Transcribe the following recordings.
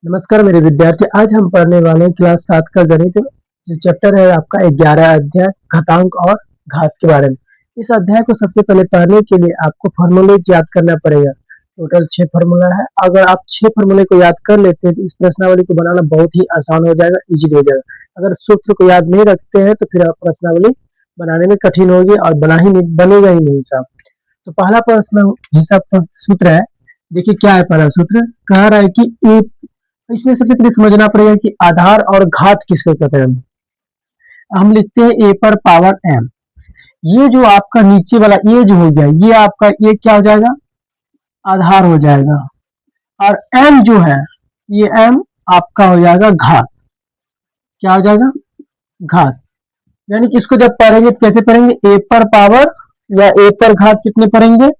नमस्कार मेरे विद्यार्थी। आज हम पढ़ने वाले हैं क्लास 7 का गणित। जो चैप्टर है आपका 11 अध्याय घातांक और घात के बारे में। इस अध्याय को सबसे पहले पढ़ने के लिए आपको फॉर्मूले याद करना पड़ेगा। टोटल 6 फॉर्मूला है। अगर आप 6 फॉर्मूले को याद कर लेते हैं तो इस प्रश्नावली को बनाना बहुत ही आसान हो जाएगा, इजीली हो जाएगा। अगर सूत्र को याद नहीं रखते हैं तो फिर आप प्रश्नावली बनाने में कठिन होगी और बनेगा ही नहीं हिसाब। तो पहला प्रश्न हिसाब सूत्र है। देखिए क्या है पहला सूत्र। कह रहा है कि इसमें सबसे पहले समझना पड़ेगा कि आधार और घात किसको कहते हैं। हम लिखते हैं ए पर पावर एम। ये जो आपका नीचे वाला ए जो हो गया, ये आपका ए क्या हो जाएगा, आधार हो जाएगा। और एम जो है, ये एम आपका हो जाएगा घात। क्या हो जाएगा, घात। यानी कि इसको जब पढ़ेंगे तो कैसे पढ़ेंगे, ए पर पावर या ए पर घात कितने पढ़ेंगे,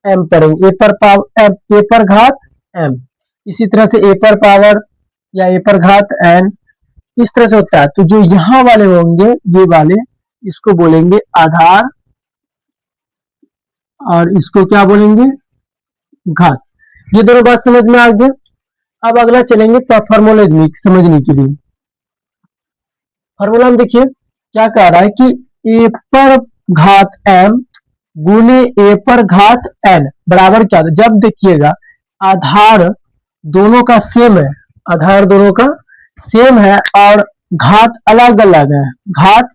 एम पढ़ेंगे। ए पर पावर ए पर घात एम। इसी तरह से ए पर पावर या ए पर घात एन, इस तरह से होता है। तो जो यहां वाले होंगे, ये वाले, इसको बोलेंगे आधार और इसको क्या बोलेंगे, घात। ये दोनों बात समझ में आ गया। अब अगला चलेंगे फॉर्मूला समझने के लिए। फॉर्मूला में देखिए क्या कह रहा है कि ए पर घात एम गुने ए पर घात एन बराबर क्या था। जब देखिएगा आधार दोनों का सेम है, आधार दोनों का सेम है और घात अलग अलग है, घात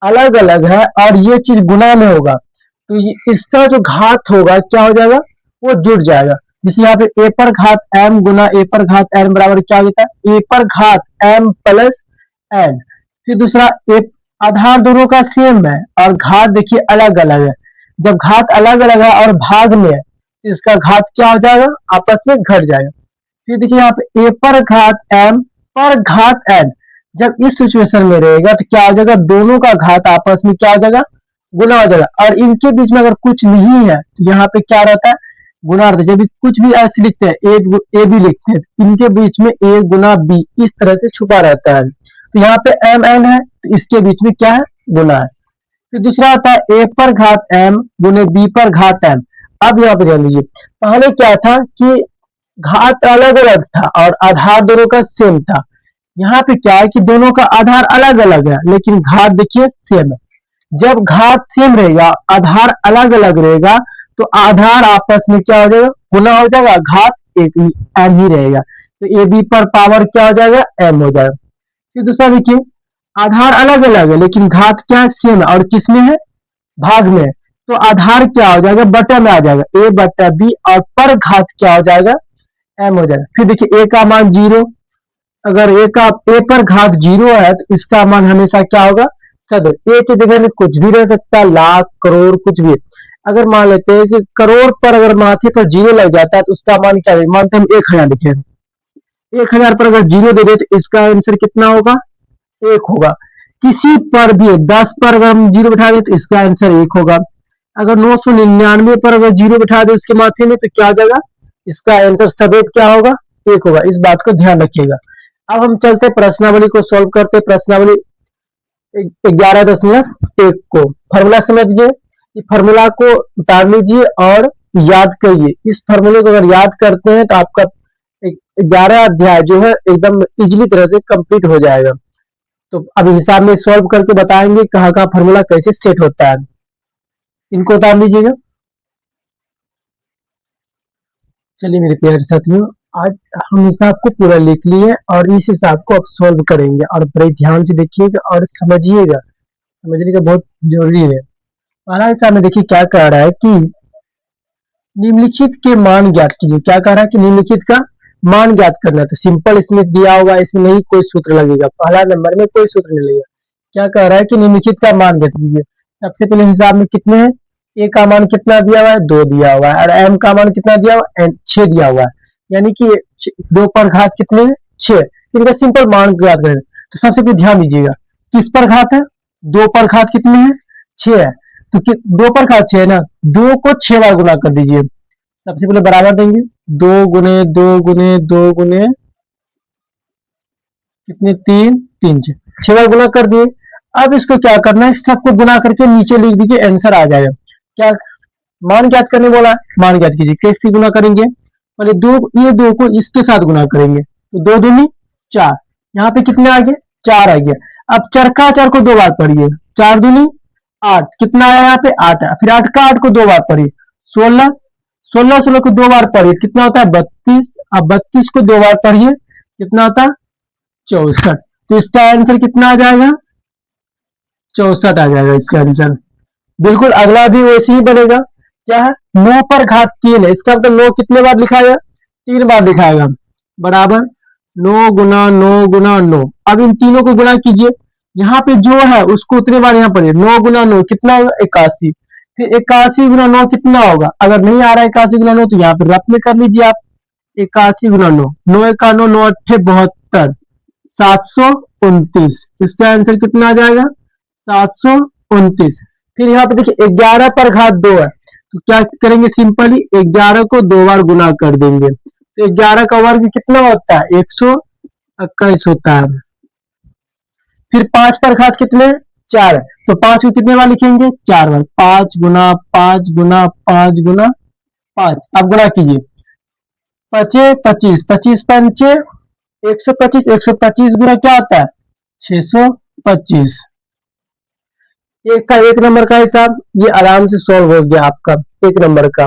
अलग अलग है और ये चीज गुना में होगा, तो इसका जो घात होगा क्या हो जाएगा, वो जुड़ जाएगा। जैसे यहाँ पे ए पर घात एम गुना ए पर घात एन बराबर क्या होता है, ए पर घात एम प्लस एन। फिर दूसरा, ए आधार दोनों का सेम है और घात देखिए अलग अलग है। जब घात अलग अलग है और भाग में है तो इसका घात क्या हो जाएगा, आपस में घट जाएगा। फिर देखिए यहाँ पे ए पर घात एम पर घात एन, जब इस सिचुएशन में रहेगा तो क्या हो जाएगा, दोनों का घात आपस में क्या हो जाएगा, गुना हो जाएगा। और इनके बीच में अगर कुछ नहीं है तो यहाँ पे क्या रहता है, गुना रहता है। जब कुछ भी ऐसे लिखते हैं, ए बी लिखते हैं, इनके बीच में ए गुना बी इस तरह से छुपा रहता है। तो यहाँ पे एम एन है तो इसके बीच में क्या है, गुना है। फिर दूसरा आता है ए पर घात एम गुने बी पर घात एम। अब यहाँ पे ध्यान दीजिए, पहले क्या था कि घात अलग अलग था और आधार दोनों का सेम था। यहाँ पे क्या है कि दोनों का आधार अलग अलग है लेकिन घात देखिए सेम है। जब घात सेम रहेगा, आधार अलग अलग रहेगा, तो आधार आपस में क्या हो जाएगा, गुना हो जाएगा, घात एक एम ही रहेगा। तो ए बी पर पावर क्या हो जाएगा, एम हो जाएगा। फिर दूसरा देखिए, आधार अलग अलग है लेकिन घात क्या सेम है और किसमें है, भाग में है। तो आधार क्या हो जाएगा, बटा में आ जाएगा, ए बटा बी, और पर घात क्या हो जाएगा, एम हो जाएगा। फिर देखिए ए का मान 0, अगर ए पर घात 0 है तो इसका मान हमेशा क्या होगा, सदैव। ए की जगह में कुछ भी रह सकता है, लाख करोड़ कुछ भी। अगर मान लेते हैं कि करोड़ पर अगर माथे पर 0 लग जाता है तो उसका मान क्या है, मानते हम 1000 लिखे, 1000 पर अगर 0 दे दे तो इसका आंसर कितना होगा, 1 होगा। किसी पर भी 10 पर अगर हम 0 बैठा दे तो इसका आंसर 1 होगा। अगर 999 पर अगर 0 बैठा दे उसके माथे में तो क्या आ जाएगा, इसका आंसर सदैव क्या होगा, 1 होगा। इस बात को ध्यान रखिएगा। अब हम चलते प्रश्नावली को सॉल्व करते। प्रश्नावली 11.1 को फॉर्मूला समझिए, इस फॉर्मूला को उतार लीजिए और याद करिए। इस फॉर्मूले को अगर याद करते हैं तो आपका 11 अध्याय जो है एकदम इजीली तरह से कंप्लीट हो जाएगा। तो अभी हिसाब में सॉल्व करके बताएंगे कहाँ कहाँ फॉर्मूला कैसे सेट होता है। इनको उतार लीजिएगा। चलिए मेरे प्यारे साथियों, आज हम हिसाब को पूरा लिख लिए और इस हिसाब को अब सॉल्व करेंगे और बड़े ध्यान से देखिएगा और समझिएगा, समझने का बहुत जरूरी है। पहला हिसाब में देखिए क्या कह रहा है कि निम्नलिखित के मान ज्ञात कीजिए। क्या कह रहा है कि निम्नलिखित का मान ज्ञात करना है। तो सिंपल इसमें दिया हुआ है, इसमें नहीं कोई सूत्र लगेगा, पहला नंबर में कोई सूत्र नहीं लगेगा। क्या कह रहा है कि निम्नलिखित का मान ज्ञात कीजिए। सबसे पहले हिसाब में कितने हैं, ए का मान कितना दिया हुआ है, 2 दिया हुआ है, और एम का मान कितना दिया हुआ है, 6 दिया हुआ है। यानी कि 2 पर घात कितने हैं, 6। इनका सिंपल मान ज्ञात करें। तो सबसे पहले ध्यान दीजिएगा किस पर घात है, 2 पर घात कितने हैं, 6 है। तो 2 पर घात 6 है ना, 2 को 6 बार गुना कर दीजिए। सबसे पहले बराबर देंगे, 2 गुने 2 गुने 2 गुने कितने, 3 3 6 बार गुना कर दिए। अब इसको क्या करना है, सबको गुना करके नीचे लिख दीजिए, आंसर आ जाएगा। क्या मान ज्ञात करने बोला, मान ज्ञात कीजिए। कैसे गुना करेंगे, पहले 2 ये 2 को इसके साथ गुना करेंगे तो 2 दूनी 4, यहाँ पे कितने आ गए 4 आ गया। अब चरखा 4 को 2 बार पढ़िए, 4 दूनी 8, कितना आया यहाँ पे 8 आया। फिर 8 का 8 को 2 बार पढ़िए 16, 16 16 को 2 बार पढ़िए कितना होता है 32। अब 32 को 2 बार पढ़िए कितना होता है 64। तो इसका आंसर कितना आ जाएगा 64 आ जाएगा इसका आंसर। बिल्कुल अगला भी वैसे ही बनेगा। क्या है 9 पर घात 3 है, इसका मतलब 9 कितने बार लिखाएगा 3 बार लिखाएगा, बराबर 9 गुना 9 गुना 9। अब इन तीनों को गुणा कीजिए, यहाँ पे जो है उसको उतने बार यहाँ पढ़िए। 9 गुना 9 कितना होगा 81। फिर 81 गुना 9 कितना होगा, अगर नहीं आ रहा है 81 गुना 9 तो यहाँ पे रफ में कर लीजिए आप। 81 गुना 9, 9 1 9 9 8 72, 729। इसका आंसर कितना आ जाएगा 729। फिर यहाँ पे देखिए 11 पर घात 2 है, तो क्या करेंगे सिंपली 11 को 2 बार गुना कर देंगे। तो 11 का वर्ग कितना होता है 121 होता है। फिर 5 पर घात कितने 4 है, तो 5 को कितने बार लिखेंगे 4 बार। 5 गुना 5 गुना 5 गुना 5। अब गुणा कीजिए 25 25 25 पंचे 125, 125 गुना क्या होता है 625। एक का 1 नंबर का हिसाब ये आराम से सॉल्व हो गया आपका 1 नंबर का।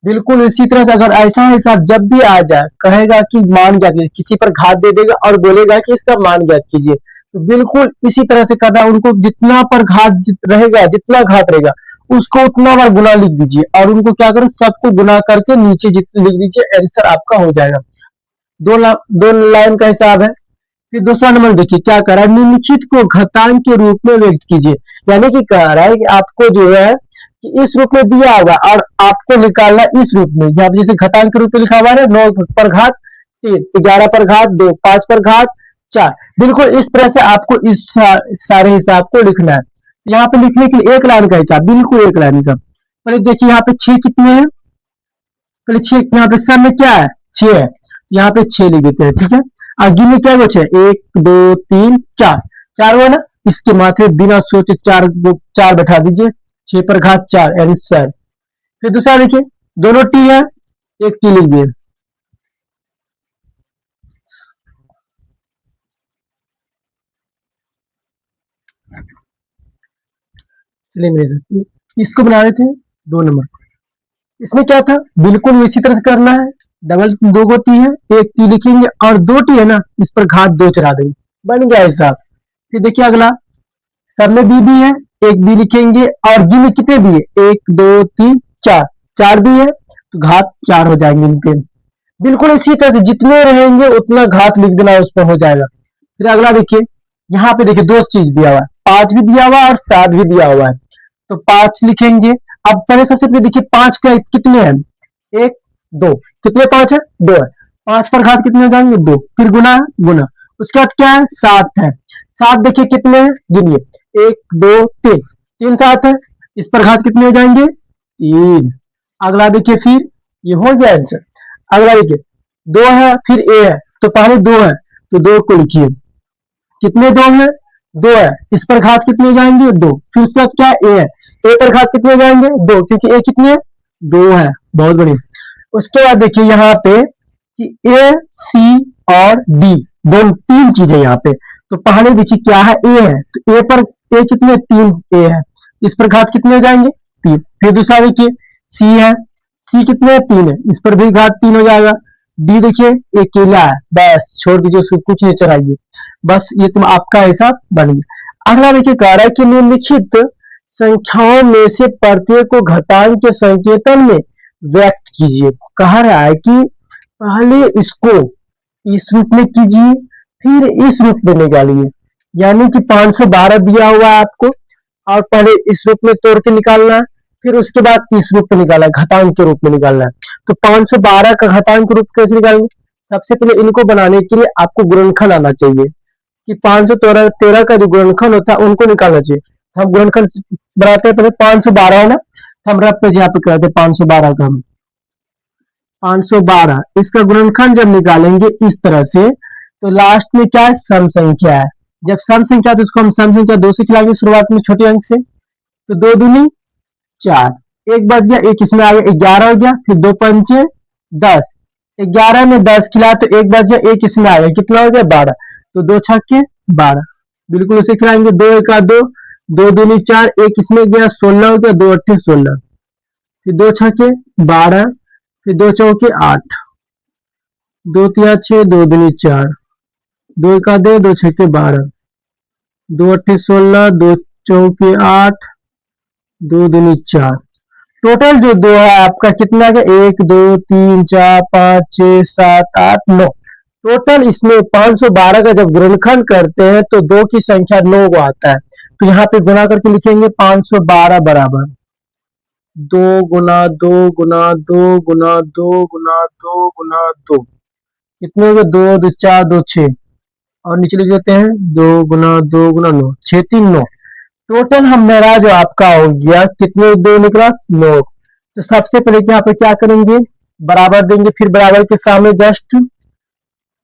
बिल्कुल इसी तरह से अगर ऐसा हिसाब जब भी आ जाए कहेगा कि मान ज्ञात कीजिए, किसी पर घात दे देगा और बोलेगा कि इसका मान ज्ञात कीजिए, तो बिल्कुल इसी तरह से करना। उनको जितना पर घात रहेगा, जितना घात रहेगा उसको उतना बार गुना लिख दीजिए और उनको क्या करो सबको गुना करके नीचे जितना लिख दीजिए, आंसर आपका हो जाएगा। दो लाइन का हिसाब है। फिर दूसरा नंबर देखिए क्या कर रहा है, निम्नलिखित को घातांक के रूप में व्यक्त कीजिए। यानी कि कह रहा है कि आपको जो है कि इस रूप में दिया होगा और आपको निकालना इस रूप में। यहाँ जैसे घातांक के रूप में लिखा हुआ है 9 पर घात 3, 11 पर घात 2, 5 पर घात 4। बिल्कुल इस तरह से आपको इस सारे हिसाब को लिखना है। यहाँ पे लिखने के लिए 1 लाइन का हिसाब, बिल्कुल 1 लाइन का। पहले देखिए यहाँ पे 6 कितने हैं, पहले 6 यहाँ पे सब में क्या है 6 है, यहाँ पे 6 लिख देते हैं, ठीक है। आगे में क्या बचे 1 2 3 4, 4 हुआ ना, इसके माथे बिना सोचे 4 बैठा दीजिए, 6 पर घात 4 आंसर। फिर दूसरा देखिए दोनों टी है, एक टी लिख दिए। चलिए मेरे इसको बना रहे थे 2 नंबर। इसमें क्या था बिल्कुल इसी तरह से करना है। डबल 2 को टी है, एक टी लिखेंगे और 2 टी है ना, इस पर घात 2 चढ़ा देंगे, बन गया हिसाब। फिर देखिए अगला सब में बी भी है, एक बी लिखेंगे और जी में कितने बी है 1 2 3 4, 4 बी है तो घात 4 हो जाएंगे इनके। बिल्कुल इसी तरह से जितने रहेंगे उतना घात लिख देना, उस पर हो जाएगा। फिर अगला देखिए यहाँ पे देखिए 2 चीज दिया हुआ है, 5 भी दिया हुआ है और 7 भी दिया हुआ है, तो 5 लिखेंगे। अब पहले सबसे पहले देखिए 5 का कितने हैं 1 2, कितने 5 है 2 है, 5 पर घात कितने हो जाएंगे 2, फिर गुना है गुना। उसके बाद क्या है 7 है, 7 देखिए कितने हैं गिनिए 1 2 3, 3 7 है, इस पर घात कितने हो जाएंगे 3। अगला देखिए फिर ये हो गया आंसर। अगला देखिए 2 है फिर ए है, तो पहले 2 है तो 2 को लिखिए, कितने 2 है 2 है, इस पर घात कितने हो जाएंगे 2। फिर उसके बाद क्या ए है, ए पर घात कितने हो जाएंगे 2, क्योंकि ए कितने 2 है, बहुत बढ़िया। उसके बाद देखिए यहाँ पे कि ए सी और डी दोनों 3 चीजें यहाँ पे, तो पहले देखिए क्या है ए है, तो ए पर ए कितने 3 ए है, इस पर घात कितने हो जाएंगे 3। फिर दूसरा देखिए सी है, सी कितने 3 है, इस पर भी घात 3 हो जाएगा। डी देखिए एक केला है, बस छोड़ दीजिए उसको, कुछ नहीं चढ़ाइए, बस ये तुम आपका हिसाब बन गया। अगला देखिए कह रहा है कि निम्नलिखित संख्याओं में से प्रत्येक को घातांक के संकेतन में व्यक्त कीजिए। कह रहा है कि पहले इसको इस रूप में कीजिए फिर इस रूप में निकालिए। यानी कि 512 दिया हुआ है आपको और पहले इस रूप में तोड़ के निकालना है, फिर उसके बाद इस रूप में निकालना है, घातांक के रूप में निकालना है। तो 512 का घातांक रूप कैसे निकालेंगे, सबसे पहले इनको बनाने के लिए आपको गुणनखंड आना चाहिए कि 513 का जो गुणनखंड होता है उनको निकालना चाहिए। हम गुणनखंड बनाते हैं, पहले 512 है ना, हम रफ पे यहाँ पे करते हैं 512 का, हम 512 इसका गुणनखंड जब निकालेंगे इस तरह से तो लास्ट में क्या है सम संख्या है। जब सम संख्या तो उसको हम सम संख्या 2 से खिलाएंगे शुरुआत में छोटे अंक से, तो 2 दूनी 4, एक बच गया, एक इसमें आ गया 11 हो गया, फिर 2 पंचे 10, 11 में 10 खिलाया तो एक बच गया, एक इसमें आया, कितना हो गया 12। तो 2 छक्के 12, बिल्कुल उसे खिलाएंगे। 2 एका 2, 2 दूनी 4, एक इसमें गया 16 हो गया, 2 अट्ठे 16, फिर 2 छक्के 12, फिर 2 चौके 8, 2 तिया 6, 2 दूनी 4, 2 एका 2, 2 छक्के 12, 2 अट्ठे 16, 2 चौके 8, 2 दूनी 4। टोटल जो दो है आपका कितना है, 1 2 3 4 5 6 7 8 9। टोटल इसमें 512 का जब गुणनखंड करते हैं तो दो की संख्या 9 को आता है। तो यहाँ पे गुणा करके लिखेंगे 512 बराबर 2 गुना 2 गुना 2 गुना 2 गुना 2 गुना 2, कितने हो गए 2 2 4 2 6, और नीचे लिख देते हैं 2 गुना 2 गुना 9, 6 3 9। टोटल हम मेरा जो आपका हो गया कितने दो निकला 9। तो सबसे पहले यहाँ पे क्या करेंगे, बराबर देंगे, फिर बराबर के सामने जस्ट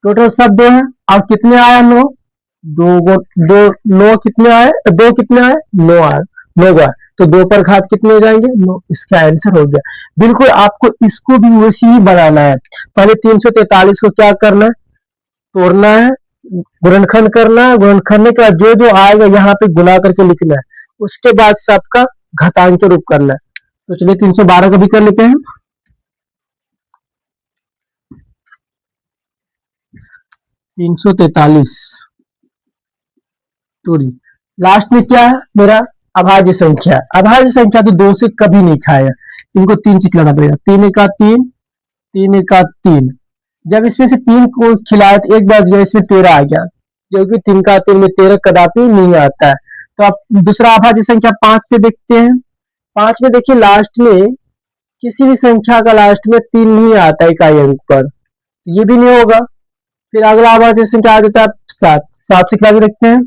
टोटल सब दो है, और कितने आया 9, दो 9 कितने आए, दो कितने आए 9 आए, 9 आए, तो 2 पर घात कितने हो जाएंगे 9, इसका आंसर हो गया। बिल्कुल आपको इसको भी वैसे ही बनाना है। पहले 343 को क्या करना है, तोड़ना है, गुणनखंड करना है, गुणनखंड के बाद जो जो आएगा यहाँ पे गुना करके लिखना है, उसके बाद सबका घातांक के रूप करना है। तो चलिए 312 का भी कर लेते हैं। 343 तोड़ी, लास्ट में क्या है मेरा अभाज्य संख्या। अभाज्य संख्या तो 2 से कभी नहीं खाया, इनको 3 से खिलाना पड़ेगा। 3 एका 3, 3 एका 3, जब इसमें से 3 को खिलाया तो एक बच गया, इसमें 13 आ गया, जो कि 3 का 3 में 13 कदापि नहीं आता है। तो आप दूसरा अभाज्य संख्या 5 से देखते हैं। 5 में देखिए लास्ट में किसी भी संख्या का लास्ट में 3 नहीं आता इकाई अंक पर, तो ये भी नहीं होगा। फिर अगला अभाज्य संख्या आ जाता है 7, 7 से खिला के देखते हैं।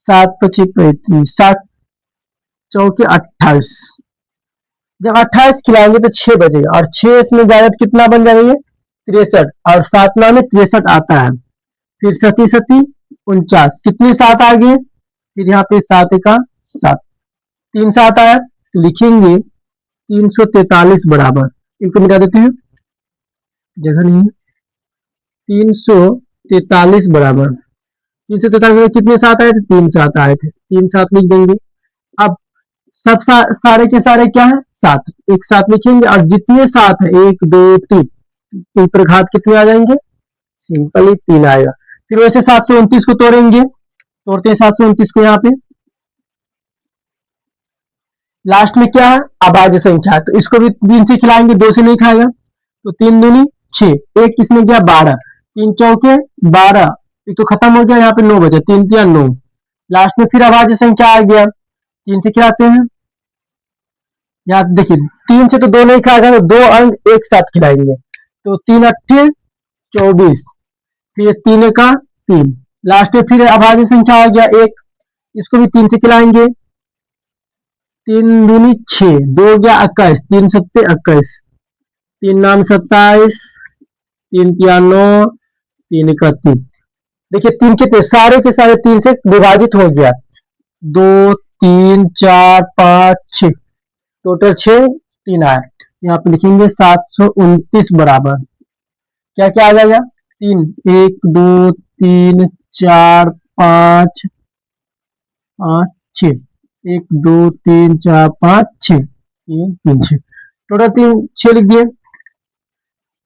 7 पची 35, 7 चौके 28, जब 28 खिलाएंगे तो 6 बजेगा, और 6 इसमें जाएगा तो कितना बन जाएगा ये 63, और 7 9 में 63 आता है। फिर 7 7 49, कितने 7 आ गए, फिर यहाँ पे 7 का 7, 3 7 आया, तो लिखेंगे 343 बराबर, इनको मिटा देते हैं, जगह नहीं है। 343 बराबर 343 में कितने 7 आए थे, 3 7 आए थे, 3 7 लिख देंगे। अब सब सारे के सारे क्या है 7, एक साथ लिखेंगे, और जितने 7 है 1 2 3, इन पर घात कितने आ जाएंगे, सिंपली 3 आएगा। फिर वैसे 729 को तोड़ेंगे, तोड़ते हैं 729 को, यहाँ पे लास्ट में क्या है अभाज्य संख्या, तो इसको भी 3 से खिलाएंगे, 2 से नहीं खाएगा, तो 3 दूनी 6, एक किसने गया 12, 3 चौके 12, एक तो खत्म हो गया, यहाँ पे 9 बचा, 3 3 9, लास्ट में फिर अभाज्य संख्या आ गया, 3 से खिलाते हैं। यहाँ देखिए 3 से तो 2 नहीं खाएगा, तो 2 अंक एक साथ खिलाएंगे, तो 3 अट्ठे 24, फिर 3 का 3, लास्ट में फिर अभाज्य संख्या आ गया 1, इसको भी 3 से खिलाएंगे, 3 दूनी 6, 2 गया 21, 3 सत्ते 21, 3 नाम 27, 3 तिया 9, 3 का 3। देखिए 3 के सारे 3 से विभाजित हो गया, 2 3 4 5 6, टोटल 6 3 आए। यहाँ पे लिखेंगे 729 बराबर क्या क्या आ जाएगा, 3 1 2 3 4 5 8 6, 1 2 3 4 5 6, 3 3 6, टोटल 3 6 लिख दिए।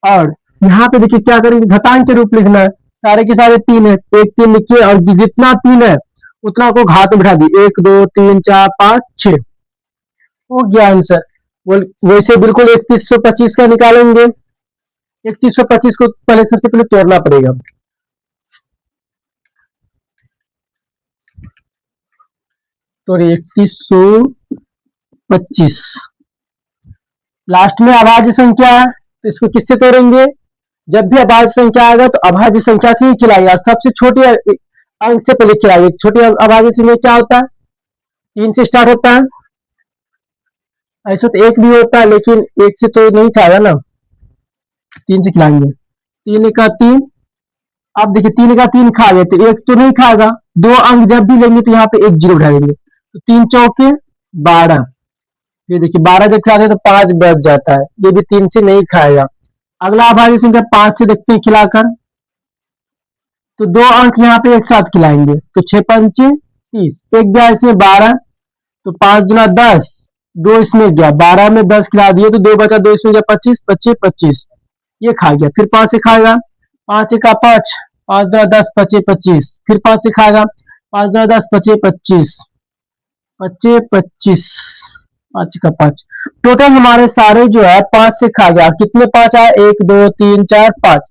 और यहाँ पे देखिए क्या करेंगे, घातांक के रूप लिखना है, सारे के सारे 3 है, एक 3 लिखिए, और जितना 3 है उतना को घात में बिठा दिए, 1 2 3 4 5 6, हो गया आंसर। वैसे बिल्कुल 3125 का निकालेंगे, 3125 को पहले सबसे पहले तोड़ना पड़ेगा, तो 3125 लास्ट में अभाज्य संख्या है, तो इसको किससे तोड़ेंगे, जब भी अभाज्य संख्या आएगा तो अभाज्य संख्या से ही खिलाइए, सबसे छोटे अंक से पहले खिलाइए। छोटे अभाज्य संख्या क्या होता है 3 से स्टार्ट होता है, ऐसा तो 1 भी होता है, लेकिन 1 से तो नहीं खाएगा ना, 3 से खिलाएंगे। 3 का 3, अब देखिए 3 का 3 खा गए, तो 1 तो नहीं खाएगा, 2 अंक जब भी लेंगे तो यहाँ पे 1 0 उठा देंगे, तो 3 चौके 12, ये देखिए 12 जब खिलाते हैं तो 5 बच जाता है, ये भी 3 से नहीं खाएगा। अगला अभाज्य संख्या 5 से देखते हैं खिलाकर, तो 2 अंक यहाँ पे एक साथ खिलाएंगे, तो 6 पंचे 30, एक गया इसमें 12, तो 5 गुना 10, 2 इसमें गया, 12 में 10 खिला दिए तो 2 बचा, 2 इसमें गया 25, 25 25, ये खा गया। फिर 5 से खाएगा, 5 का 5, 5 गुना 10 25 25, फिर 5 से खाएगा, 5 गुना 10 25 25, 25 25, 5 का 5, टोटल हमारे सारे जो है 5 से खा गया। कितने 5 आए, 1 2 3 4 5,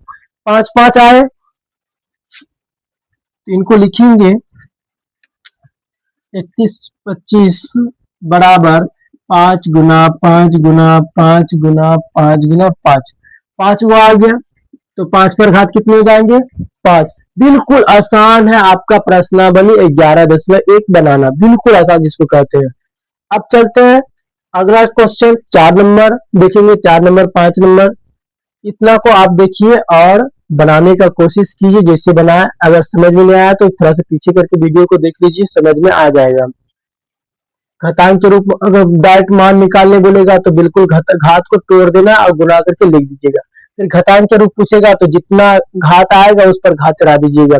5 5 आए, तो इनको लिखेंगे 31 25 बराबर 5 गुना 5 गुना 5 गुना 5 गुना 5, 5 वो आ गया, तो 5 पर घात कितने हो जाएंगे, 5। बिल्कुल आसान है आपका प्रश्नावली 11.1 बनाना, बिल्कुल आसान जिसको कहते हैं। अब चलते हैं अगला क्वेश्चन 4 नंबर देखेंगे, 4 नंबर 5 नंबर, इतना को आप देखिए और बनाने का कोशिश कीजिए जैसे बनाए। अगर समझ में नहीं आया तो थोड़ा सा पीछे करके वीडियो को देख लीजिए, समझ में आ जाएगा। घातांक के रूप में अगर डायरेक्ट मान निकालने बोलेगा तो बिल्कुल घात को तोड़ देना और गुणा करके लिख दीजिएगा। फिर घातांक के रूप पूछेगा तो जितना घात आएगा उस पर घात चढ़ा दीजिएगा।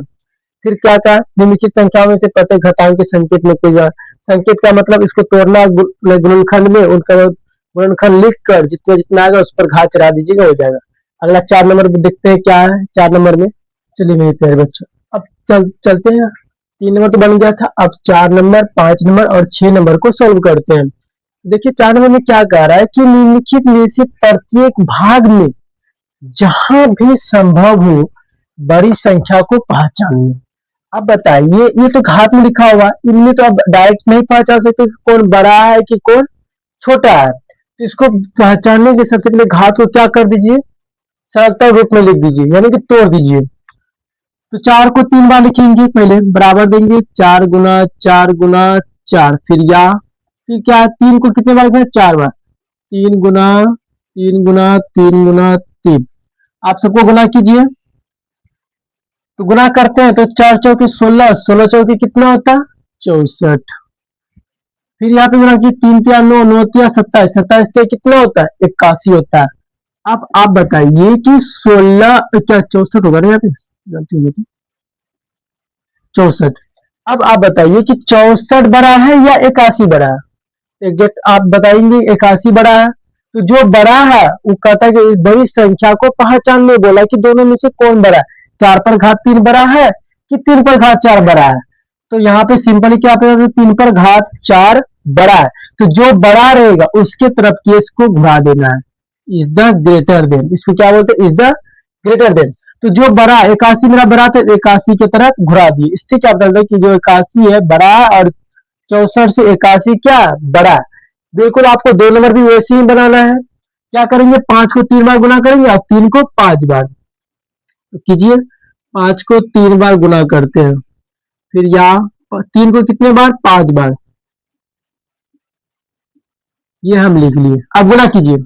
फिर क्या था, निम्नलिखित संख्याओं में से प्रत्येक घातांक के संकेत लिखेगा। संकेत का मतलब इसको तोड़ना, गुणनखंड में उनका गुणनखंड लिख कर जितना जितना आएगा उस पर घात चढ़ा दीजिएगा, हो जाएगा। अगला 4 नंबर में देखते हैं क्या है 4 नंबर में। चलिए मेरे प्यारे बच्चों, अब चलते हैं। 3 नंबर तो बन गया था, अब 4 नंबर 5 नंबर और 6 नंबर को सोल्व करते हैं। देखिए 4 नंबर में क्या कह रहा है कि निम्नलिखित में से प्रत्येक भाग में जहां भी संभव हो बड़ी संख्या को पहचानिए। अब बताइए, ये तो घात में लिखा हुआ, इनमें तो अब डायरेक्ट नहीं पहचान सकते कि कौन बड़ा है कि कौन छोटा है, तो इसको पहचानने के सबसे पहले घात को क्या कर दीजिए, सरलता रूप में लिख दीजिए, यानी कि तोड़ दीजिए। तो 4 को 3 बार लिखेंगे, पहले बराबर देंगे 4 गुना 4 गुना 4, फिर क्या 3 को कितने बार लिखना, 4 बार, 3 गुना 3 गुना 3 गुना 3। आप सबको गुना कीजिए, तो गुना करते हैं तो 4 चौके 16, 16 चौके कितना होता है 64। फिर यहाँ पे गुना की 3 तिया 9, 9 तिया 27, 27 तिया कितना होता है 81 होता है। अब आप बताइए कि 16 क्या 64 होगा ना, यहाँ पे गलती हुई थी, 64। अब आप बताइए कि 64 बड़ा है या 81 बड़ा है, एग्जैक्ट आप बताएंगे 81 बड़ा है। तो जो बड़ा है वो कहता है कि इस बड़ी संख्या को पहचानने बोला कि दोनों में से कौन बड़ा है, 4 पर घात 3 बड़ा है कि 3 पर घात 4 बड़ा है। तो यहाँ पे सिंपली क्या पता, 3 पर घात 4 बड़ा है, तो जो बड़ा रहेगा उसके तरफ केस को घुरा देना है, इज द ग्रेटर देन, इसको क्या बोलते हैं, इज द ग्रेटर देन। तो जो बड़ा 81 मेरा बड़ा था, 81 की तरफ घुरा दिए। इससे क्या पता है कि जो 81 है बड़ा है और 64 से 81 क्या बड़ा है। बिल्कुल आपको 2 नंबर भी वैसे ही बनाना है। क्या करेंगे, 5 को 3 बार गुना करेंगे और 3 को 5 बार, तो कीजिए 5 को 3 बार गुना करते हैं, फिर यहाँ 3 को कितने बार 5 बार, ये हम लिख लिए। अब गुना कीजिए,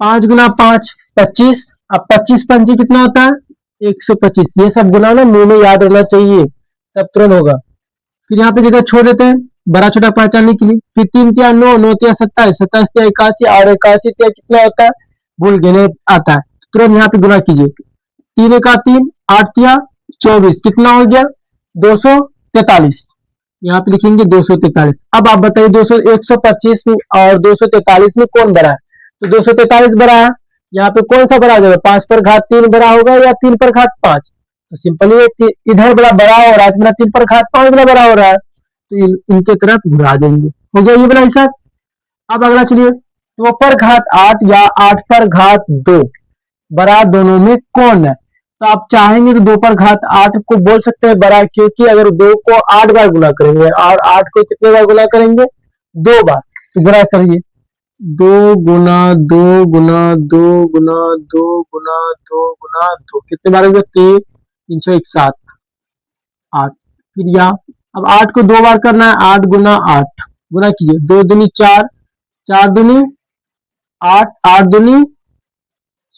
5 गुना 5 25, अब 25 पंजे कितना होता है 125। ये सब गुना ना मुंह में याद रहना चाहिए, तब तुरंत होगा। फिर यहाँ पे जगह छोड़ देते हैं बड़ा छोटा पहचानने के लिए। फिर 3 तिया 9, 9 तिया 27, 27 तिया 81 और 81 तिया कितना होता है भूल गिने आता है, तुरंत यहाँ पे गुना कीजिए। 3 का 3, 8 तिया 24, कितना हो गया 243, यहाँ पे लिखेंगे 243। अब आप बताइए 200 125 में और 243 में कौन बड़ा है, तो 243 बड़ा है। यहाँ पे कौन सा बड़ा होगा, 5 पर घात 3 बड़ा होगा या 3 पर घात 5, तो सिंपली इधर बड़ा बड़ा हो रहा है, मेरा 3 पर घात 5 बड़ा हो रहा है, तो इनके तरफ घुरा देंगे, हो गया ये बड़ा हिसाब। अब अगला चलिए, 2 पर घात 8 या 8 पर घात 2 बड़ा दोनों में कौन है, तो आप चाहेंगे तो 2 पर घात 8 को बोल सकते हैं बड़ा, क्योंकि अगर 2 को 8 बार गुना करेंगे और 8 को कितने बार गुना करेंगे 2 बार, तो गुना करिए 2 गुना 2 गुना 2 गुना 2 गुना 2 गुना 2, कितने बार होंगे 361 8। फिर यहाँ अब 8 को 2 बार करना है, 8 गुना 8 गुना कीजिए, 2 दूनी 4, 4 दूनी 8, 8 दूनी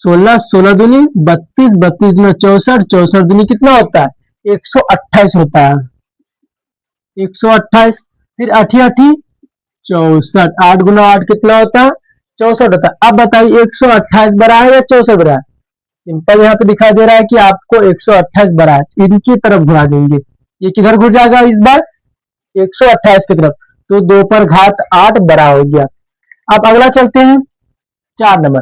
16, 16 दूनी 32, 32 दूनी 64, 64 दूनी कितना होता है 128 होता है, 128। फिर 8 8 64। 8 × 8 कितना होता है? 64 होता है। अब बताइए 128 बड़ा है या 64 बड़ा है? सिंपल यहाँ पे दिखाई दे रहा है कि आपको 128 बड़ा है, इनकी तरफ घुरा देंगे। ये किधर घुर जाएगा इस बार? 128 की तरफ। तो 2 पर घात 8 बड़ा हो गया। अब अगला चलते हैं 4 नंबर।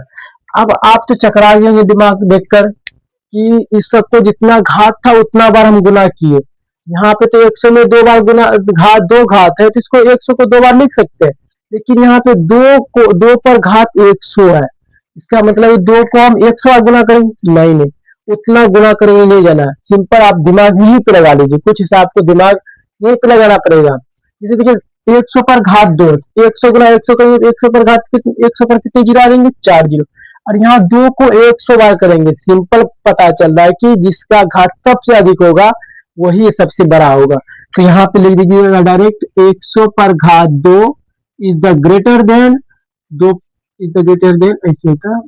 अब आप तो चकरा गए दिमाग देखकर कि इस सबको जितना घात था उतना बार हम गुना किए। यहाँ पे तो 100 में 2 बार गुना, घात 2 घात है तो इसको 100 को 2 बार लिख सकते हैं। लेकिन यहाँ पे 2 पर घात 100 है, इसका मतलब 2 को हम 100 बार गुना करेंगे? नहीं नहीं, उतना गुना करेंगे नहीं जाना। सिंपल आप दिमाग यहीं पे लगा लीजिए, कुछ हिसाब को दिमाग यहीं पे लगाना पड़ेगा। जैसे देखिए 100 पर घात 2, 100 गुना 100 करेंगे, 100 पर घात 100 पर कितने जीरो आ जाएंगे? 4 जीरो। और यहाँ 2 को 100 बार करेंगे, सिंपल पता चल रहा है कि जिसका घात सबसे अधिक होगा वही सबसे बड़ा होगा। तो यहाँ पे लिख दीजिएगा डायरेक्ट 100 पर घात 2 is the greater than 2 is the greater than, ऐसे होता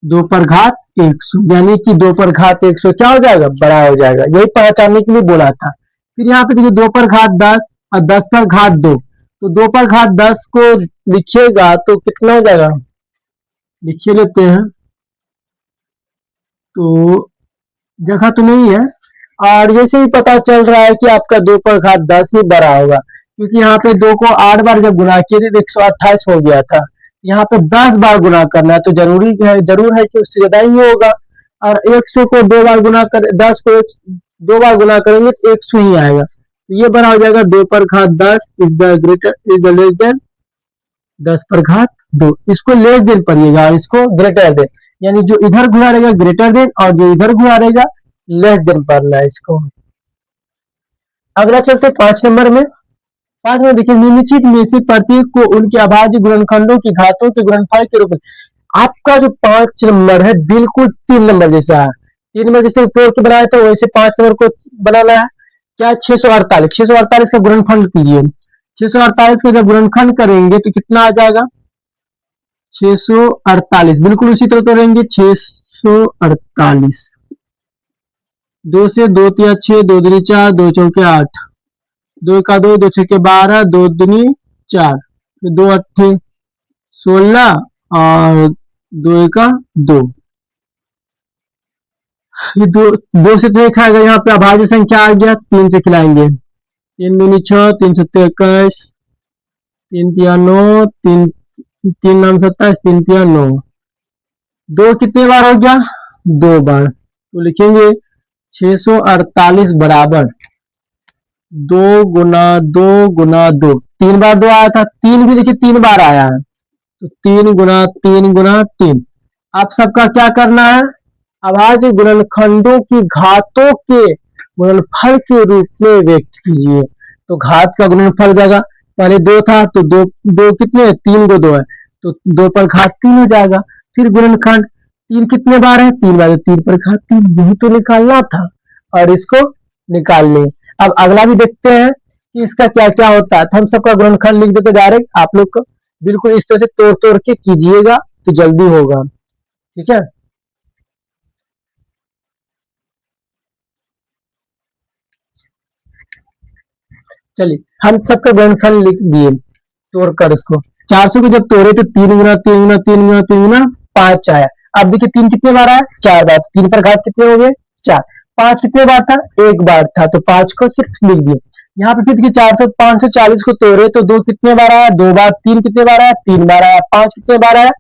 2 पर घात 100, यानी कि 2 पर घात 100 क्या हो जाएगा? बड़ा हो जाएगा। यही पहचानने के लिए बोला था। फिर यहाँ पे देखिए 2 पर घात 10 और 10 पर घात 2, तो 2 पर घात 10 को लिखिएगा तो कितना हो जाएगा? लिखिए लेते हैं, तो जगह तो नहीं है। और जैसे ही पता चल रहा है कि आपका 2 पर घात 10 ही बड़ा होगा, क्योंकि यहाँ पे 2 को 8 बार जब गुना किए थे तो 128 हो गया था। यहाँ पे 10 बार गुना करना है तो जरूर है कि उससे ज्यादा ही होगा। और 100 को 2 बार गुना कर, 10 को 2 बार गुना करेंगे तो 100 ही आएगा। तो ये बना हो जाएगा 2 पर घात 10 is the greater is the less than 10 पर घात 2। इसको लेस देन पढ़िएगा और इसको ग्रेटर देन, यानी जो इधर घुरा रहेगा ग्रेटर देन और जो इधर घुरा रहेगा लेस देन पढ़ना है इसको। अगला चलते 5 नंबर में। 5 में देखिए निम्नलिखित में से प्रत्येक को उनके अभाज्य गुणनखंडों की घातों के गुणनफल के रूप में। आपका जो 5 नंबर है बिल्कुल 3 नंबर जैसा है। 3 नंबर जैसे तोड़ के बनाया था वैसे 5 नंबर को बनाना है। क्या? 648 का गुणनखंड कीजिए। 648 का जब गुणनखंड करेंगे तो कितना आ जाएगा? 648 बिल्कुल उसी तरह तोड़ेंगे। 648, 2 से 2 तिया 6, 2 दूनी 4, 2 चौके 8, 2 का 2, 2 छक्के 12, 2 दूनी 4, 2 अट्ठे 16 और 2 का 2। ये दो से तो खाएगा, यहाँ पे अभाज्य संख्या आ गया, 3 से खिलाएंगे। 3 दूनी 6, 3 सत्ते 21, 3 तिया 9, 3 3 नाम 27, 3 तिया 9। 2 कितने बार हो गया? 2 बार। तो लिखेंगे 648 बराबर 2 गुना 2 गुना 2। 3 बार 2 आया था, 3 भी देखिए 3 बार आया है, तो 3 गुना 3 गुना 3। आप सबका क्या करना है? अभाज्य गुणनखंडों की घातों के गुणनफल के रूप में व्यक्त कीजिए। तो घात का गुणनफल हो जाएगा, पहले 2 था तो 2 2 कितने? 3 को 2 है तो 2 पर घात 3 हो जाएगा। फिर गुणनखंड 3 कितने बार है? 3 बार, 3 पर घात 3, यही तो निकालना था और इसको निकाल लें। अब अगला भी देखते हैं कि इसका क्या क्या होता है। तो हम सबका गुणनखंड लिख देते डायरेक्ट, आप लोग को बिल्कुल इस तरह से तोड़ तोड़ के कीजिएगा तो जल्दी होगा। ठीक है, चलिए हम सबका गुणनखंड लिख दिए तोड़कर इसको। 400 को जब तोड़े तो 3 गुना 3 गुना 3 गुना 3 गुना 5 आया। अब देखिए 3 कितने बार आया? 4 बार। 3 पर घात कितने हो गए? 4। 5 कितने बार था? 1 बार था, तो 5 को सिर्फ लिख दिए। यहाँ पे फिर देखिए 400 540 को तोड़े तो 2 कितने बार आया? 2 बार। 3 कितने बार आया? 3 बार आया। 5 कितने बार आया?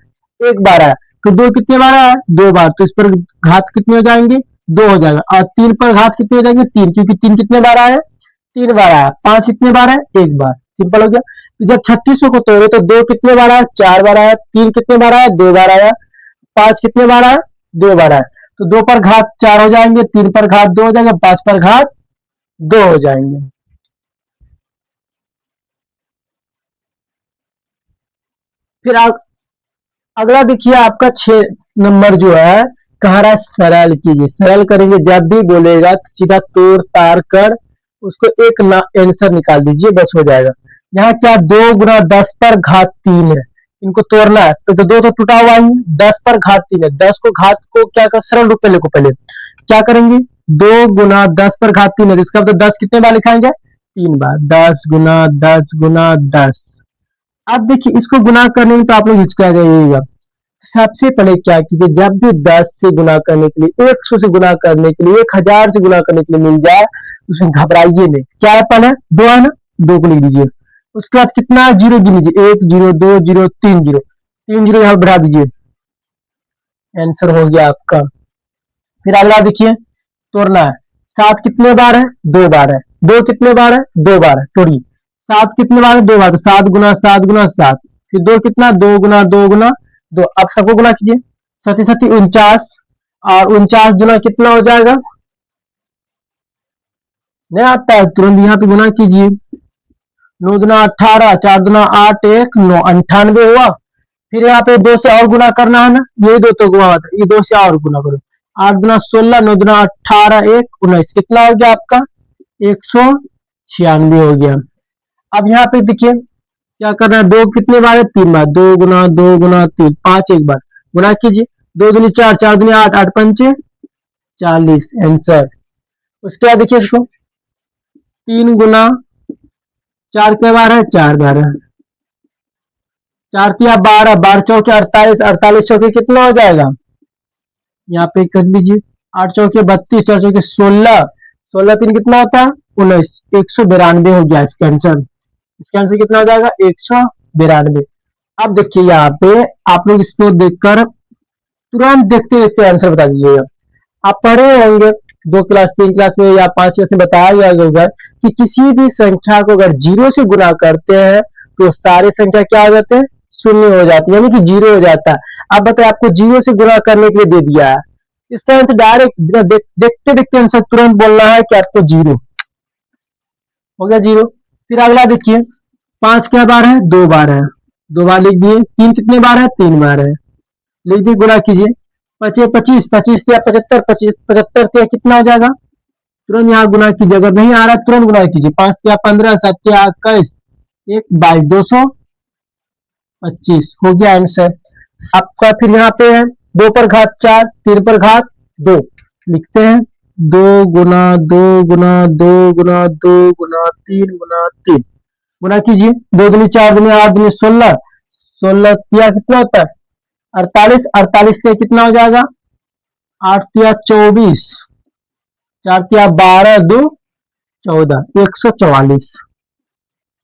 1 बार आया। तो 2 कितने बार आया? 2 बार। तो इस पर घात कितने हो जाएंगे? 2 हो जाएगा। और 3 पर घात कितने हो जाएंगे? 3, क्योंकि 3 कितने बार आया? 3 बार आया। 5 कितने बार है? 1 बार। सिंपल हो गया। तो जब 3600 को तोड़े तो 2 कितने बार आया? 4 बार आया। 3 कितने बार आया? 2 बार आया। 5 कितने बार आया? 2 बार आया। तो 2 पर घात 4 हो जाएंगे, 3 पर घात 2 हो जाएगा, 5 पर घात 2 हो जाएंगे। फिर अगला देखिए आपका 6 नंबर जो है, कह रहा है सरल कीजिए। सरल करेंगे, जब भी बोलेगा तो सीधा तोड़ तार कर उसको एक आंसर निकाल दीजिए, बस हो जाएगा। यहाँ क्या? 2 गुना 10 पर घात 3 है, इनको तोड़ना है तो 2 तो टूटा हुआ ही, 10 पर घात 3 है। 10 को घात को क्या कर, सरल रूप में लिखो। पहले क्या करेंगे? 2 गुना 10 पर घात 3 है, इसका मतलब 10 कितने बार लिखाएंगे? 3 बार। 10 गुना 10 गुना 10, अब देखिए इसको गुना करने में तो आप लोग हिचका जाइएगा। सबसे पहले क्या कीजिए, जब भी 10 से गुना करने के लिए, 100 से गुना करने के लिए, 1000 से गुना करने के लिए मिल जाए, उसमें घबराइए नहीं। क्या है, पहले दो है ना, दो को लिख दीजिए। उसके बाद कितना जीरो गिन लीजिए, 1 जीरो, 2 जीरो, 3 जीरो, 3 जीरो यहाँ बढ़ा दीजिए, आंसर हो गया आपका। फिर अगला देखिए, तोड़ना है। 7 कितने बार है, 2 बार है। 2 कितने बार है, 2 बार है। तोड़िए। 7 कितने बार है, 2 बार, तो 7 गुना 7 गुना 7। फिर 2 कितना, 2 गुना 2 गुना 2। अब सबको गुना कीजिए, सती सती 49, और 49 गुना कितना हो जाएगा, नहीं आता है तुरंत यहाँ पे गुना कीजिए। 9 दुना 18, 4 दुना 8, 1 9, 98 हुआ। फिर यहाँ पे 2 से और गुना करना है ना, ये 2 तो गुना होता है, ये 2 से और गुना करो। 8 दुना 16, 9 दुना 18, 1 19, कितना हो गया आपका, 196 हो गया। अब यहाँ पे देखिए क्या करना है, 2 कितने बार है, 3 बार। 2 गुना 3, 5 एक बार, गुना कीजिए। 2 दूनी 4, 4 दूनी 8, 8 पंचे 40, आंसर। उसके बाद देखिए इसको, 3 गुना 4 के बार है, 4 बार है। 4 तिया 12, 12 चौके 48, 48 चौके कितना हो जाएगा, यहाँ पे कर लीजिए। 8 चौके 32, 4 चौके 16, 16 3 कितना होता है, 19, 192 हो गया इसका आंसर। इसका आंसर कितना हो जाएगा, 192। अब देखिए यहाँ पे आप लोग इसको देखकर तुरंत देखते देखते आंसर बता दीजिएगा। आप पढ़े होंगे 2 क्लास 3 क्लास में या 5 क्लास में बताया गया होगा कि किसी भी संख्या को अगर जीरो से गुना करते हैं तो सारे संख्या क्या हो जाते हैं, शून्य हो जाती है, यानी कि जीरो हो जाता है। अब बताए आपको जीरो से गुना करने के लिए दे दिया है, इसका आंसर डायरेक्ट देखते देखते आंसर तुरंत बोलना है कि आपको जीरो हो गया, जीरो। फिर अगला देखिए, 5 क्या बार है, 2 बार है, 2 बार लिख दिए। 3 कितने बार है, 3 बार है, लिख दिए, गुना कीजिए। 25 25, 25 या 75, 25 75 से कितना हो जाएगा, तुरंत यहाँ गुना कीजिए। अगर नहीं आ रहा तुरंत गुना कीजिए। 5 या 15, 7 या 21, 1 22, 225 हो गया आंसर आपका। फिर यहाँ पे है 2 पर घात 4, 3 पर घात 2, लिखते हैं 2 गुना 2 गुना 2 गुना 2 गुना 3 गुना 3, गुना कीजिए। 2 दूनी 4 दूनी 8 दूनी 16, 16 तिया कितना होता है, 48, 48 से कितना हो जाएगा, 8 तिया 24, 4 तिया 12, 2 14, 144।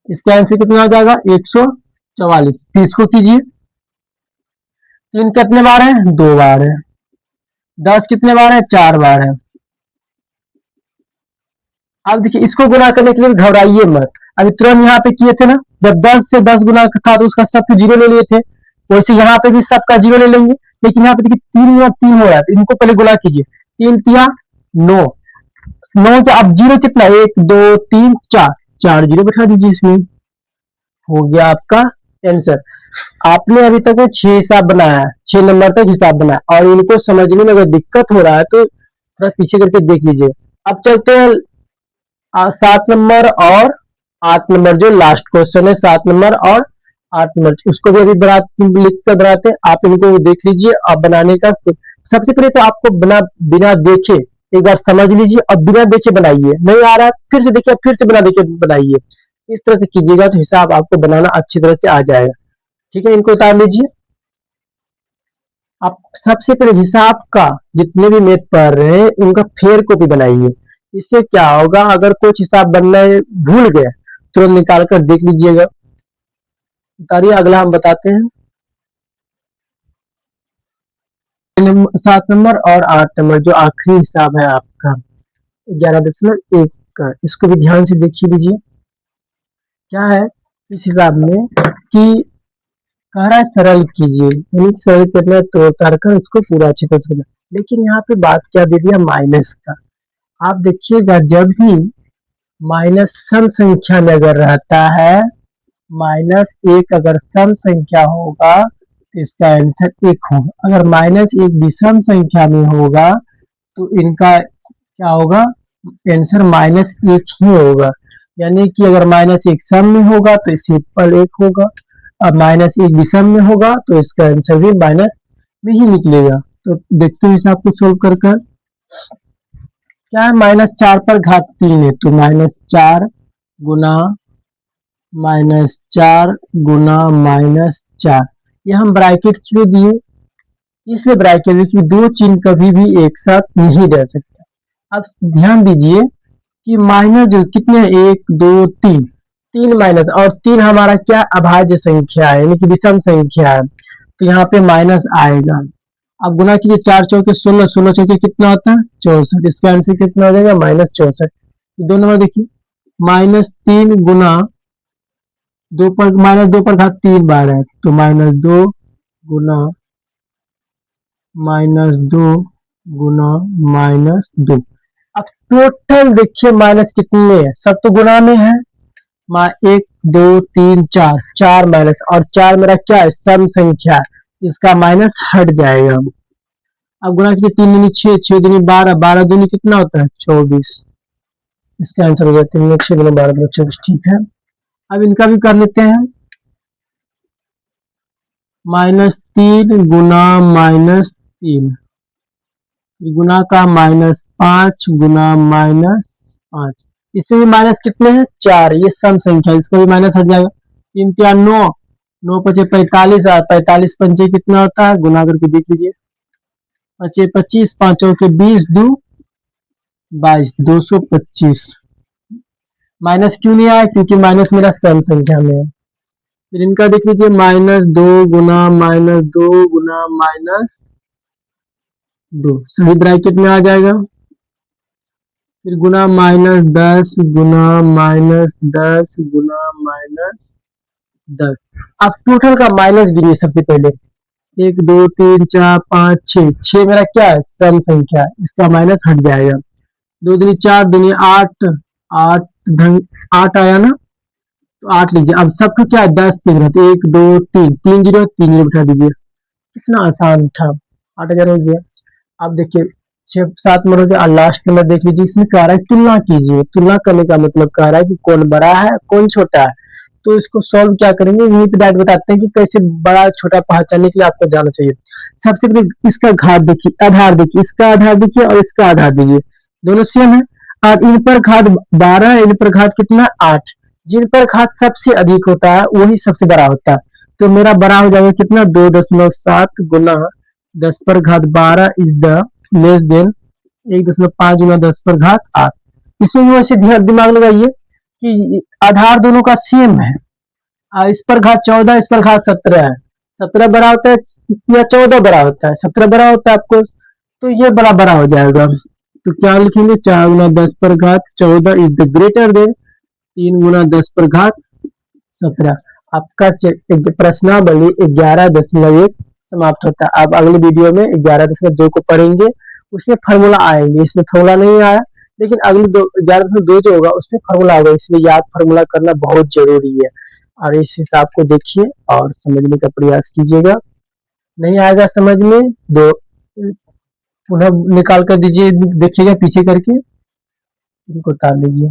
इसका आंसर कितना हो जाएगा, 144। फिर इसको कीजिए। 3 कितने बार है, 2 बार है। 10 कितने बार है, 4 बार है। अब देखिए इसको गुना करने के लिए घबराइए मत, अभी तुरंत यहाँ पे किए थे ना, जब 10 से 10 गुना था तो उसका सब जीरो ले लिए थे, वैसे यहाँ पे भी सबका जीरो ले लेंगे। लेकिन यहाँ पे देखिए 3 गुना 3 हो रहा है, तो इनको पहले गुना कीजिए। 3 तिया 9, 9 से अब जीरो कितना, 1 2 3 4, 4 जीरो बैठा दीजिए इसमें, हो गया आपका आंसर। आपने अभी तक 6 हिसाब बनाया है, 6 नंबर तक हिसाब बनाया, और इनको समझने में अगर दिक्कत हो रहा है तो थोड़ा पीछे करके देख लीजिए। अब चलते हैं 7 नंबर और 8 नंबर, जो लास्ट क्वेश्चन है 7 नंबर और 8 नंबर, उसको भी अभी लिख कर बनाते। आप इनको देख लीजिए। आप बनाने का सबसे पहले तो आपको बिना देखे एक बार समझ लीजिए, और बिना देखे बनाइए। नहीं आ रहा है फिर से देखिए, फिर से बिना देखे बनाइए। इस तरह से कीजिएगा तो हिसाब आपको बनाना अच्छी तरह से आ जाएगा। ठीक है, इनको उतार लीजिए। आप सबसे पहले हिसाब का जितने भी मैथ पढ़ रहे हैं उनका फेयर कॉपी बनाइए। इससे क्या होगा, अगर कुछ हिसाब बनना भूल गए तुरंत निकाल कर देख लीजिएगा। उतारिए, अगला हम बताते हैं। 7 नंबर और 8 नंबर जो आखिरी हिसाब है आपका 11.1 का, इसको भी ध्यान से देखिए लीजिए। क्या है इस हिसाब में कि कह रहा है सरल कीजिए, यानी सरल करना है तो उतार कर इसको पूरा अच्छी तरह से। लेकिन यहाँ पे बात क्या दे दिया, माइनस का। आप देखिएगा जब भी माइनस सम संख्या में अगर रहता है, -1 अगर सम संख्या होगा तो इसका आंसर 1 होगा। अगर -1 विषम संख्या में होगा तो इनका क्या होगा, आंसर -1 ही होगा। यानी कि अगर -1 सम में होगा तो सिंपल 1 होगा, अब -1 विषम में होगा तो इसका आंसर भी माइनस में ही निकलेगा। तो देखते हैं हिसाब को सोल्व कर कर। क्या है, -4 पर घात 3 है, तो -4 गुना 4 गुना -4। ये हम ब्रैकेट क्यों दिए, इसलिए ब्रैकेट में दो चिन्ह कभी भी एक साथ नहीं रह सकते। अब ध्यान दीजिए कि माइनस जो कितने हैं, 1 2 3, 3 माइनस, और 3 हमारा क्या अभाज्य संख्या है, यानी कि विषम संख्या है, तो यहाँ पे माइनस आएगा। अब गुना कीजिए, 4 चौके 16, 16 चौके कितना होता है 64, इसका आंसर कितना हो जाएगा -64। दो नंबर देखिए, -3 गुना 2 पर -2 पर घात 3 बार है, तो -2 गुना -2 गुना -2। अब टोटल देखिए माइनस कितने हैं, सब तो गुना में है, 1 2 3 4, 4 माइनस, और 4 मेरा क्या है सम संख्या है, इसका माइनस हट जाएगा। अब गुणा कीजिए, 3 दूनी 6, 6 दूनी 12, 12 दूनी कितना होता है 24, इसका आंसर हो जाता है 6 गुना 12 24। ठीक है, अब इनका भी कर लेते हैं। -3 गुना -3 गुना का -5 गुना -5, इसमें भी माइनस कितने हैं 4, ये सम संख्या, इसका भी माइनस हट जाएगा। 3 3 9, 9 5 45, 45 पंचे कितना होता है, गुना करके देख लीजिए, 5 25, 5 के 20, 2 22, 225। माइनस क्यों नहीं आया, क्योंकि माइनस मेरा सम संख्या में है। फिर इनका देख लीजिए, -2 गुना -2 गुना -2, सही ब्रैकेट में आ जाएगा। फिर गुना -10 गुना -10 गुना -10। अब टोटल का माइनस गिनिए सबसे पहले, 1 2 3 4 5 6, 6 मेरा क्या है सम संख्या है, इसका माइनस हट जाएगा। 2 दूनी 4 दूनी 8, 8 8 आया ना, तो 8 लीजिए। अब सबको क्या है 10 से घटा, 1 2 3, 3 जीरो 3 जीरो बिठा दीजिए, कितना आसान था, 8000 हो गया। अब देखिए 6 7 नंबर के लास्ट नंबर देख लीजिए, इसमें कह रहा है तुलना कीजिए। तुलना करने का मतलब कह रहा है कि कौन बड़ा है कौन छोटा है, तो इसको सॉल्व क्या करेंगे, यहीं पे डायरेक्ट बताते हैं कि कैसे बड़ा छोटा पहचानने के लिए आपको जाना चाहिए। सबसे पहले इसका घात देखिए, आधार देखिए, इसका आधार देखिए और इसका आधार देखिए, दोनों सेम है, और इन पर घात 12, इन पर घात कितना 8, जिन पर घात सबसे अधिक होता है वही सबसे बड़ा होता है, तो मेरा बड़ा हो जाएगा कितना 2.7 गुना 10 पर घात 12 इज द लेस देन 1.5 गुना 10 पर घात 8। इसमें भी वैसे दिमाग लगाइए कि आधार दोनों का सेम है, इस पर घात 14, इस पर घात 17 है, 17 बड़ा होता है या 14 बड़ा होता है, 17 बड़ा होता है आपको, तो ये बड़ा बड़ा हो जाएगा। तो क्या लिखेंगे, 4 गुना 10 पर घात 14 इज द ग्रेटर देन 3 गुना 10 पर घात 17। आपका प्रश्नावली 11.1 समाप्त होता है। अब अगले वीडियो में 11.2 को पढ़ेंगे, उसमें फार्मूला आएंगे, इसमें फार्मूला नहीं आया, लेकिन अगले 11.2 जो होगा उसमें फार्मूला आएगा, इसलिए याद फार्मूला करना बहुत जरूरी है, और इस हिसाब को देखिए और समझने का प्रयास कीजिएगा। नहीं आएगा समझ में तो पुनः निकाल कर दीजिए, देखिएगा पीछे करके, इनको उतार लीजिए।